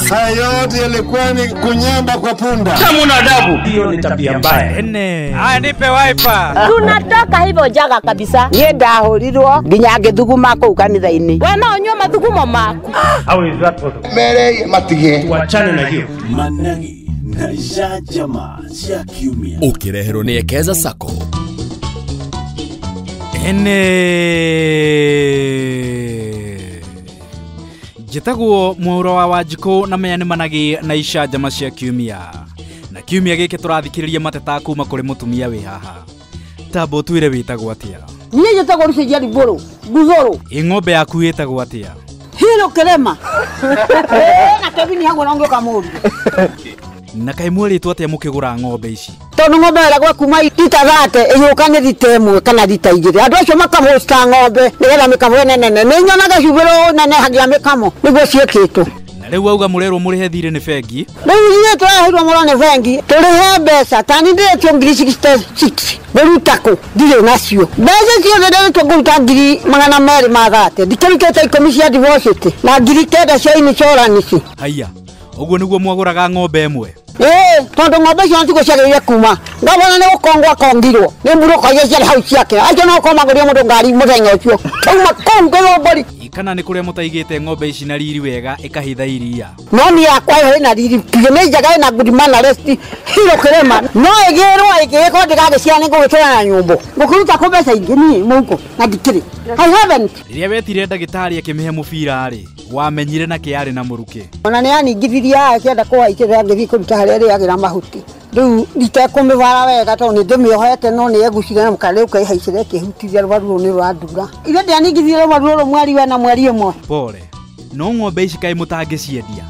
Haya yote yalikuwa ni kunyamba kwa punda. Kama una adabu, hiyo ni tabia mbaya. Nipe wiper. Tunatoka hivyo jaga kabisa. Yenda horirwo nginya ngithuguma kuu kanitha-ini. Wana onywa mathugumo maku. How is that possible? Mere matige. Tuachane na hiyo. Managi na Jajama cia kiumia. Ukireherwo ni Ekeza Sacco. Jitagwo Mwaura wa Wanjiku na menya ni Managi na Jajama cia kiumia. Na kiumia giki turathikiriria mateta kuma kuri mutumia wi haha. Tambo twire witagwo atia? Niĩ njĩtagwo Rucenjia Mbũrũ, Nguzoro. Ng'ombe yaku yitagwo atia? Hilo Kelema. Na Kevin hangu naongoka mũru. Na kai mweritwo atia mukigura ng'ombe ici? Tondu ng'ombe ĩragwo kuma lita 30 ĩgĩũka nĩ lita 1 kana lita 2. Andũ acio makahosta ng'ombe nĩgetha mĩkamo nene. Nĩ nyonaga cubĩrwo nenehagia mĩkamo nĩguo ciĩkĩtwo. Na rĩu auga mũrerwo mũrĩhe thirĩ nĩ bengi? Rĩu nĩ tũraheirwo mũro nĩ bengi tũrĩhe mbeca tani ndĩretwo ngiri 66 ndĩrutako ndirĩ nacio. Mbeca ciothe ndĩretwo ngũruta ngiri 230 ndikĩrutĩte 10 cia deposit na ngiri 9 cia insurance. Haiya, ũguo nĩguo mwagũraga ng'ombe ĩmwe? Tondu ng'ombe icio nĩtiguo ciagĩrĩire kuma. Ngabona nĩ gũkongwo akongirwo nĩ mburũka iria ciarĩ hau ciake. Acio no komagũria mũndũ ngari mũthenya ũcio. Kauma kũu ngĩrũmbũri. Kana nĩ kũrĩa mũtaigĩte ng'ombe ici na riri wega ĩkahitha iria? No niĩ yakwa ĩna riri biũ nĩ njega ĩna good manners Hilo Kelema. No ĩgĩrwo ĩgĩgĩkorwo ndĩgagĩciara nĩ ngũgĩtwara na nyũmbo. Ngũkĩruta kũ mbeca ingĩ niĩ mũhuko na ndikĩrĩ. I haven't. Rĩrĩa wetire ndagĩtarĩ akĩmĩhe mũbira-rĩ, wamenyire na kĩarĩ na mũrukĩ? Ona nĩ yaningithirie akĩenda kũhaicĩra ngĩthiĩ kũruta harĩa rĩagĩra mahuti. Rĩu nditekũmĩvara wega tondũ nĩ ndĩmĩohete no nĩ egucire na mũkana rĩu kaihaicĩra ĩkĩhutithia rũbaru rũu nĩ rwandura. Ithe ndĩaningithirie rũbaru rũrũ mweri we na mweri ĩmwe. Pole. No ng'ombe ici kaĩ mũtangĩciendia?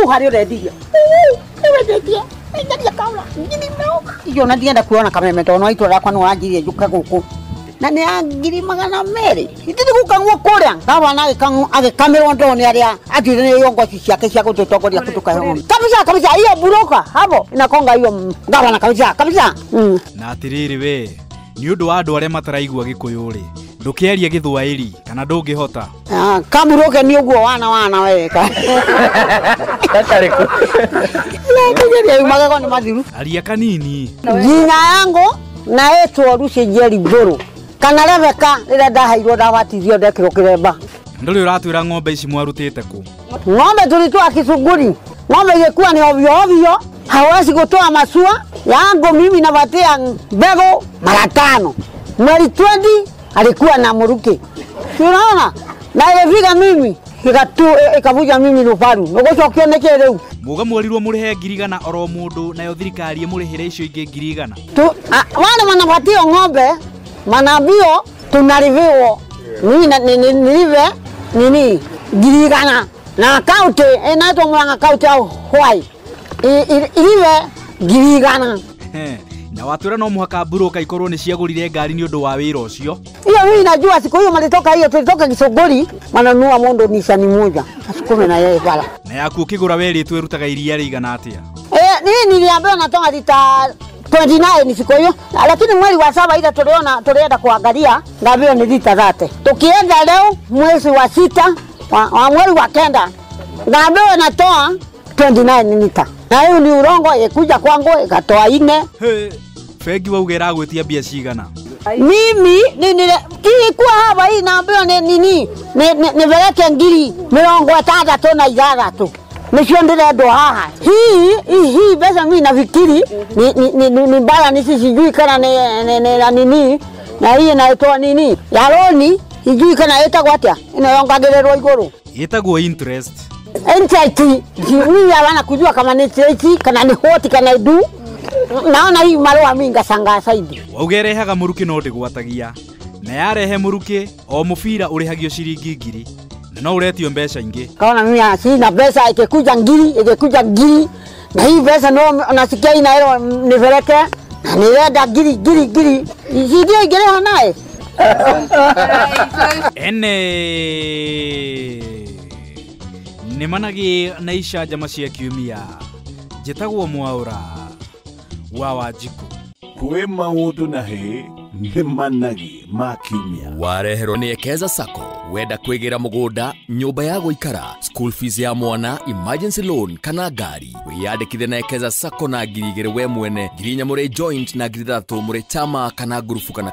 Harĩ ũrendiria. Nĩwendetie. Nĩngeria kaũra. Iyo na ndienda kuona kameme tondũ no itũra kwa nĩ wanjirie njũka gũkũ. Na nĩ ya ngiri 200. Itiri gũkang'wo kũrĩa. Ngabana agĩkamirwo ndo nĩ arĩa atuire nĩ yongoci ciake cia gũtũtongoria kũtuka home. Kabisa hiyo buroka hapo inakonga hiyo ngabana kabisa. Na atiriri we ni ũndũ wa andũ arĩa mataraigua Gĩkũyũ-rĩ ndũkĩaria Gĩthwaĩri kana ndũngĩhota? Kamuroke ni ũguo wana weka. Tatariko. Ndio umagego ni mathiru. Aria kanini. Jina yangu naitwa Rucenjia Mbũrũ. Kana Rebeka rĩrĩa ndaheirwo ndabatithio ndekĩrwo kĩremba. Ndũrĩ ũratwĩra ng'ombe ici mwarutĩte kũ? Ng'ombe tulitoa Kisuguri. Ng'ombe ilikuwa ni ovyo. Hawezi kutoa masua yangu mimi napatia mbegu mara 5. Mwezi 20 alikuwa na muruki. Unaona? Na ilifika mimi ikavuja mimi rufaru. Nogocokio neke rĩu. Muga mwerirwo mũrĩhe 100 oro mũndũ nayo thirikari mũrĩhĩre icio ingĩ 100. Wale wanapatia ng'ombe manambio tunariviwo. Mimi nilive nini 100 na account inaitwa Murang'a account au Hwai. Ilive 100. Na watwĩra no mũhaka mburũka ikorwo nĩ ciagũrire ngari nĩ ũndũ wa wĩra ũcio? Hiyo mimi najua siku hiyo malitoka hiyo tulitoka Kisuguri mananua mondo Nissan moja asikume na yeye pala. Na yaku ũkĩgũra werĩtwo ĩrutaga iria rĩigana atĩa? Nini niliambiwa natoa lita 29 siku hiyo, lakini mwezi wa 7 ile tulienda kuangalia ngaambiwa ni lita 30. Tukienda leo mwezi wa 6 wa mwezi wa 9 ngaambiwa natoa 29 lita. Na hiyo ni urongo ikuja kwangu ikatoa 4. Bengi wauga ĩragwĩtia mbia cigana? Mimi nilikuwa hapa hii naambiwa nini niveleke ngiri 60 Nisho ndĩrendwo haha. Hii pesa mimi nafikiri ni balance sijui kana nini na hii inaitwa nini? Ya loni sijui kana itagwo atia. Inayongagĩrĩrwo igũrũ. Itagwo interest. Interest. Mimi hawana kujua kama ni interest kana ni hoti kana du. Naona hii marũa minga sanga saidi. Wauga ĩrehaga mũrukĩ no ndĩgwatagia. Na yarehe mũrukĩ o mũbira ũrĩhagio ciringi 1000. No uretio mbeca ingĩ. Kaona mimi sina pesa ikikuja ngiri na hii pesa no nasikia inaero niveleke na nirenda ngiri isidio igereha naye. Nĩ Managi na Jajama cia kiumia. Njĩtagwo Mwaura wa Wanjiku. Kwĩ maũndũ na hĩ nĩ managi ma kiumia. Wareherwo nĩ Ekeza Sacco. Wenda kwĩgĩra mũgũnda, nyũmba ya gũikara, school fees ya mwana, emergency loan kana ngari. Wĩyandĩkithie na Ekeza Sacco na 2,000 we mwene, 3,000 mũrĩ joint na 3,000 mũrĩ chama kana grupu kana